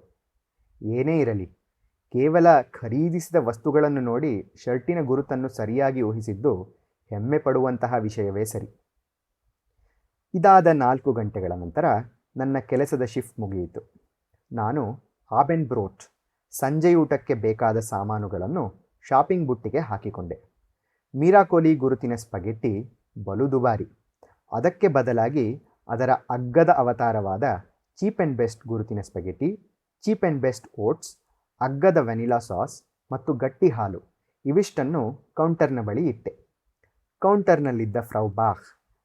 C: ಏನೇ ಇರಲಿ, ಕೇವಲ ಖರೀದಿಸಿದ ವಸ್ತುಗಳನ್ನು ನೋಡಿ ಶರ್ಟಿನ ಗುರುತನ್ನು ಸರಿಯಾಗಿ ಊಹಿಸಿದ್ದು ಹೆಮ್ಮೆ ಪಡುವಂತಹ ವಿಷಯವೇ ಸರಿ. ಇದಾದ 4 ಗಂಟೆಗಳ ನಂತರ ನನ್ನ ಕೆಲಸದ ಶಿಫ್ಟ್ ಮುಗಿಯಿತು. ನಾನು ಆಬೆನ್ಬ್ರೋಟ್ ಸಂಜೆಯೂಟಕ್ಕೆ ಬೇಕಾದ ಸಾಮಾನುಗಳನ್ನು ಶಾಪಿಂಗ್ ಬುಟ್ಟಿಗೆ ಹಾಕಿಕೊಂಡೆ. ಮೀರಾಕೋಲಿ ಗುರುತಿನ ಸ್ಪಗೆಟ್ಟಿ ಬಲು ದುಬಾರಿ. ಅದಕ್ಕೆ ಬದಲಾಗಿ ಅದರ ಅಗ್ಗದ ಅವತಾರವಾದ ಚೀಪ್ ಆ್ಯಂಡ್ ಬೆಸ್ಟ್ ಗುರುತಿನ spaghetti, cheap and best oats, ಅಗ್ಗದ ವೆನಿಲಾ ಸಾಸ್ ಮತ್ತು ಗಟ್ಟಿ ಹಾಲು ಇವಿಷ್ಟನ್ನು ಕೌಂಟರ್ನ ಬಳಿ ಇಟ್ಟೆ. ಕೌಂಟರ್ನಲ್ಲಿದ್ದ ಫ್ರೌ ಬಾಹ್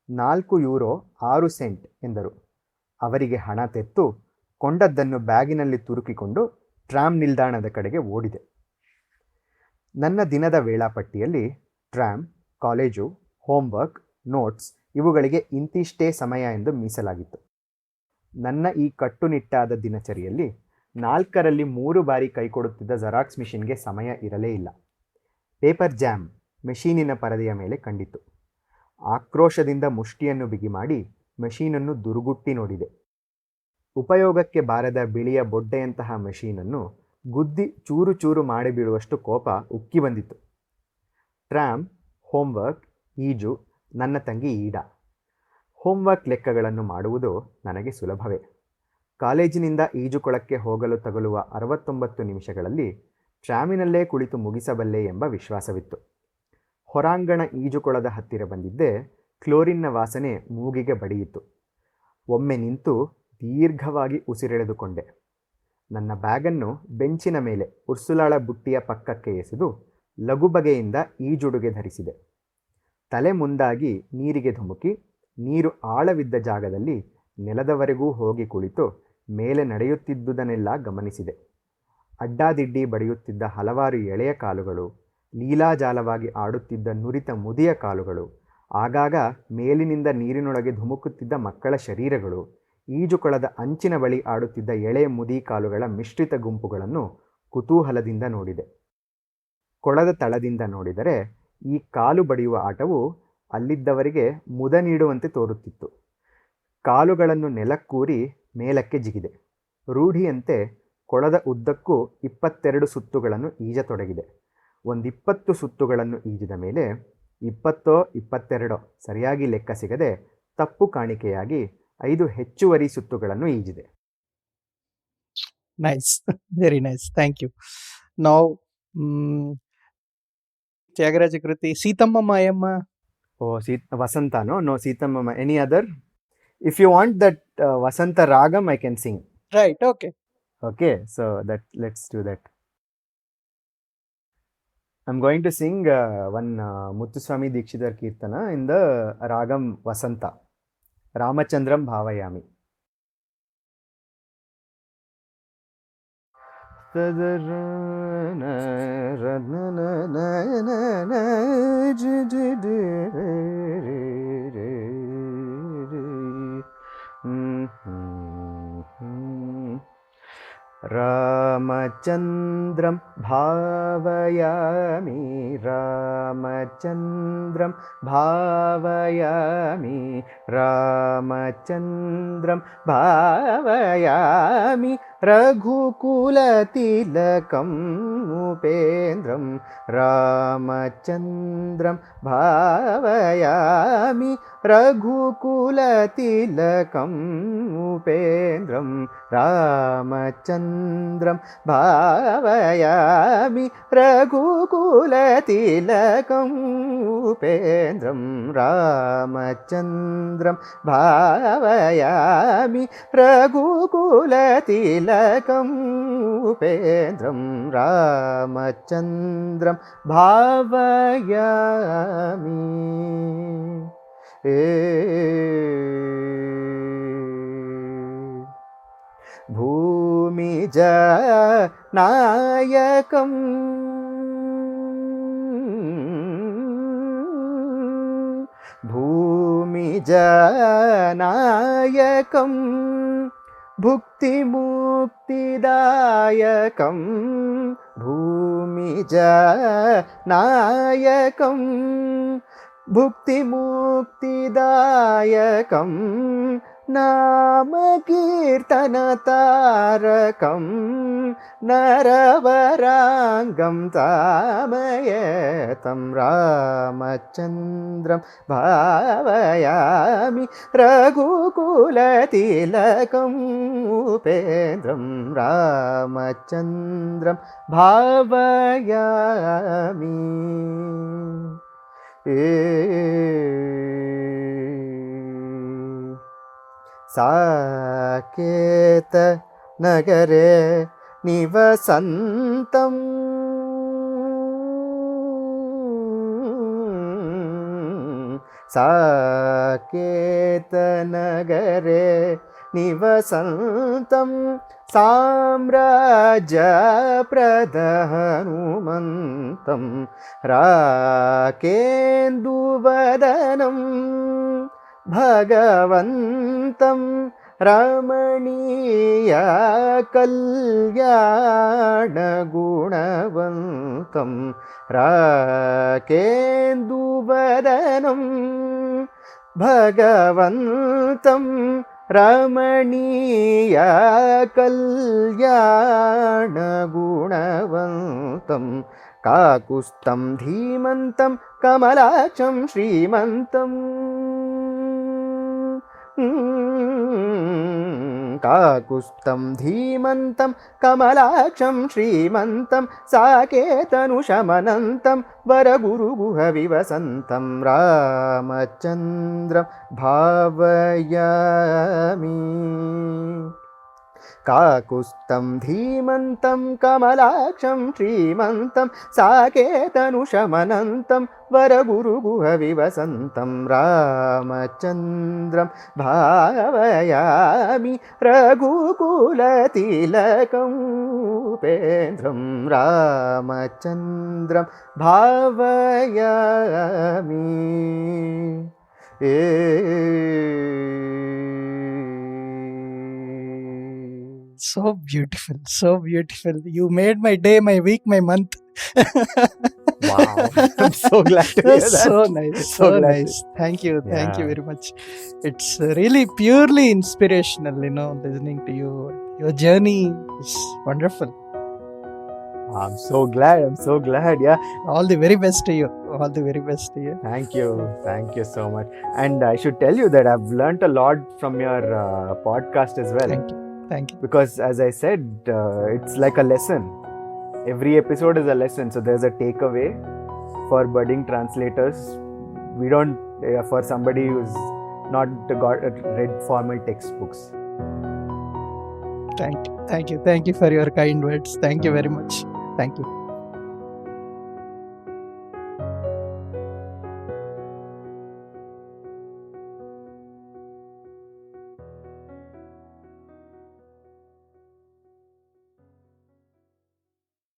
C: 4 ಯೂರೋ 6 ಸೆಂಟ್ ಎಂದರು. ಅವರಿಗೆ ಹಣ ತೆತ್ತು ಕೊಂಡದ್ದನ್ನು ಬ್ಯಾಗಿನಲ್ಲಿ ತುರುಕಿಕೊಂಡು ಟ್ರಾಮ್ ನಿಲ್ದಾಣದ ಕಡೆಗೆ ಓಡಿದೆ. ನನ್ನ ದಿನದ ವೇಳಾಪಟ್ಟಿಯಲ್ಲಿ ಟ್ರಾಮ್, ಕಾಲೇಜು, ಹೋಮ್ವರ್ಕ್, ನೋಟ್ಸ್ ಇವುಗಳಿಗೆ ಇಂತಿಷ್ಟೇ ಸಮಯ ಎಂದು ಮೀಸಲಾಗಿತ್ತು. ನನ್ನ ಈ ಕಟ್ಟುನಿಟ್ಟಾದ ದಿನಚರಿಯಲ್ಲಿ 4ರಲ್ಲಿ 3 ಬಾರಿ ಕೈಕೊಡುತ್ತಿದ್ದ ಜೆರಾಕ್ಸ್ ಮಿಷಿನ್ಗೆ ಸಮಯ ಇರಲೇ ಇಲ್ಲ. ಪೇಪರ್ ಜಾಮ್ ಮೆಷೀನಿನ ಪರದೆಯ ಮೇಲೆ ಕಂಡಿತು. ಆಕ್ರೋಶದಿಂದ ಮುಷ್ಟಿಯನ್ನು ಬಿಗಿ ಮಾಡಿ ಮೆಷೀನನ್ನು ದುರುಗುಟ್ಟಿ ನೋಡಿದೆ. ಉಪಯೋಗಕ್ಕೆ ಬಾರದ ಬಿಳಿಯ ಬೊಡ್ಡೆಯಂತಹ ಮೆಷೀನನ್ನು ಗುದ್ದಿ ಚೂರು ಚೂರು ಮಾಡಿಬಿಡುವಷ್ಟು ಕೋಪ ಉಕ್ಕಿ ಬಂದಿತ್ತು. ಟ್ರಾಮ್, ಹೋಮ್ವರ್ಕ್, ಈಜು, ನನ್ನ ತಂಗಿ ಈಡಾ. ಹೋಮ್ವರ್ಕ್ ಲೆಕ್ಕಗಳನ್ನು ಮಾಡುವುದು ನನಗೆ ಸುಲಭವೇ. ಕಾಲೇಜಿನಿಂದ ಈಜುಕೊಳಕ್ಕೆ ಹೋಗಲು ತಗಲುವ 69 ನಿಮಿಷಗಳಲ್ಲಿ ಟ್ರಾಮಿನಲ್ಲೇ ಕುಳಿತು ಮುಗಿಸಬಲ್ಲೆ ಎಂಬ ವಿಶ್ವಾಸವಿತ್ತು. ಹೊರಾಂಗಣ ಈಜುಕೊಳದ ಹತ್ತಿರ ಬಂದಿದ್ದೇ ಕ್ಲೋರಿನ್ನ ವಾಸನೆ ಮೂಗಿಗೆ ಬಡಿಯಿತು. ಒಮ್ಮೆ ನಿಂತು ದೀರ್ಘವಾಗಿ ಉಸಿರೆಳೆದುಕೊಂಡೆ. ನನ್ನ ಬ್ಯಾಗನ್ನು ಬೆಂಚಿನ ಮೇಲೆ ಉರ್ಸುಲಾಳ ಬುಟ್ಟಿಯ ಪಕ್ಕಕ್ಕೆ ಎಸೆದು ಲಘು ಬಗೆಯಿಂದ ಈಜುಡುಗೆ ಧರಿಸಿದೆ. ತಲೆ ಮುಂದಾಗಿ ನೀರಿಗೆ ಧುಮುಕಿ ನೀರು ಆಳವಿದ್ದ ಜಾಗದಲ್ಲಿ ನೆಲದವರೆಗೂ ಹೋಗಿ ಕುಳಿತು ಮೇಲೆ ನಡೆಯುತ್ತಿದ್ದುದನ್ನೆಲ್ಲ ಗಮನಿಸಿದೆ. ಅಡ್ಡಾದಿಡ್ಡಿ ಬಡಿಯುತ್ತಿದ್ದ ಹಲವಾರು ಎಳೆಯ ಕಾಲುಗಳು, ಲೀಲಾಜಾಲವಾಗಿ ಆಡುತ್ತಿದ್ದ ನುರಿತ ಮುದಿಯ ಕಾಲುಗಳು, ಆಗಾಗ ಮೇಲಿನಿಂದ ನೀರಿನೊಳಗೆ ಧುಮುಕುತ್ತಿದ್ದ ಮಕ್ಕಳ ಶರೀರಗಳು, ಈಜುಕೊಳದ ಅಂಚಿನ ಬಳಿ ಆಡುತ್ತಿದ್ದ ಎಳೆಯ ಮುದಿ ಕಾಲುಗಳ ಮಿಶ್ರಿತ ಗುಂಪುಗಳನ್ನು ಕುತೂಹಲದಿಂದ ನೋಡಿದೆ. ಕೊಳದ ತಳದಿಂದ ನೋಡಿದರೆ ಈ ಕಾಲು ಬಡಿಯುವ ಆಟವು ಅಲ್ಲಿದ್ದವರಿಗೆ ಮುದ ನೀಡುವಂತೆ ತೋರುತ್ತಿತ್ತು. ಕಾಲುಗಳನ್ನು ನೆಲಕ್ಕೂರಿ ಮೇಲಕ್ಕೆ ಜಿಗಿದೆ. ರೂಢಿಯಂತೆ ಕೊಳದ ಉದ್ದಕ್ಕೂ 22 ಸುತ್ತುಗಳನ್ನು ಈಜತೊಡಗಿದೆ. 20 ಸುತ್ತುಗಳನ್ನು ಈಜಿದ ಮೇಲೆ 20-22 ಸರಿಯಾಗಿ ಲೆಕ್ಕ ಸಿಗದೆ ತಪ್ಪು ಕಾಣಿಕೆಯಾಗಿ 5 ಹೆಚ್ಚುವರಿ ಸುತ್ತುಗಳನ್ನು ಈಜಿದೆ.
B: Nice. Very nice. Thank you. Now, Tyagaraja Kruti, Seethamma Mayamma.
C: Oh, Vasanta, no? No, Seethamma. Any other? If you want that Vasanta Ragam, I can sing.
B: Right, okay.
C: Okay, so let's do that. I'm going to sing one Muthuswami Dikshidhar Kirtana in the Ragam Vasanta. Ramachandram Bhavayami. Ramachandram Bhavayami, Ramachandram Bhavayami, Ramachandram Bhavayami, Raghukulatilakam Upendram, Ramachandram Bhavayami, Raghukulatilakam Upendram, Ramachandram Bhavayami, Raghukulatilakam Upendram, Ramachandram Bhavayami, Raghukulatilakam Upendram, Ramachandram Bhavayami. Bhumija Nayakam, Bhumija Nayakam, Bhukti Muktidayakam, Bhumija Nayakam, Bhukti Muktidayakam, Nama Kirtana Tarakam, Naravarangam Tamayatam, Ramachandram Bhavayami, Raghukulatilakam Upendram, Ramachandram Bhavayami. Saketa Nagare Nivasantam, Saketa Nagare Nivasantam, Samraja Pradhanumantam, Rakenduvadanam Bhagavantam, Ramaniya Kalyana Gunavantam, Rakenduvadanam Bhagavantam, Ramaniya Kalyana Gunavantam, Kakustam Dhimantam Kamalacham Shrimantam, Kakustam Dhimantam Kamalacham Shrimantam, Saketanushamanantam Varaguru Guha Vivasantam, Ramachandram Bhavayami. Kakustam Dhimantam Kamalaksham Shrimantam, Saketanushamanantam Varaguru Guha Vivasantam, Ramachandram Bhavayami, Raghukulatilakam Upendram, Ramachandram Bhavayami.
B: So beautiful, so beautiful. You made my day, my week, my month.
C: Wow, I'm so glad to hear that.
B: So nice, so nice. Thank you very much. It's really purely inspirational, listening to you. Your journey is wonderful.
C: I'm so glad, yeah.
B: All the very best to you. All the very best to you.
C: Thank you so much. And I should tell you that I've learnt a lot from your podcast as well.
B: Thank you.
C: Because as I said, it's like a lesson. Every episode is a lesson. So there's a takeaway for budding translators. We don't, for somebody who's not read formal textbooks.
B: Thank you for your kind words. Thank you very much. Thank you.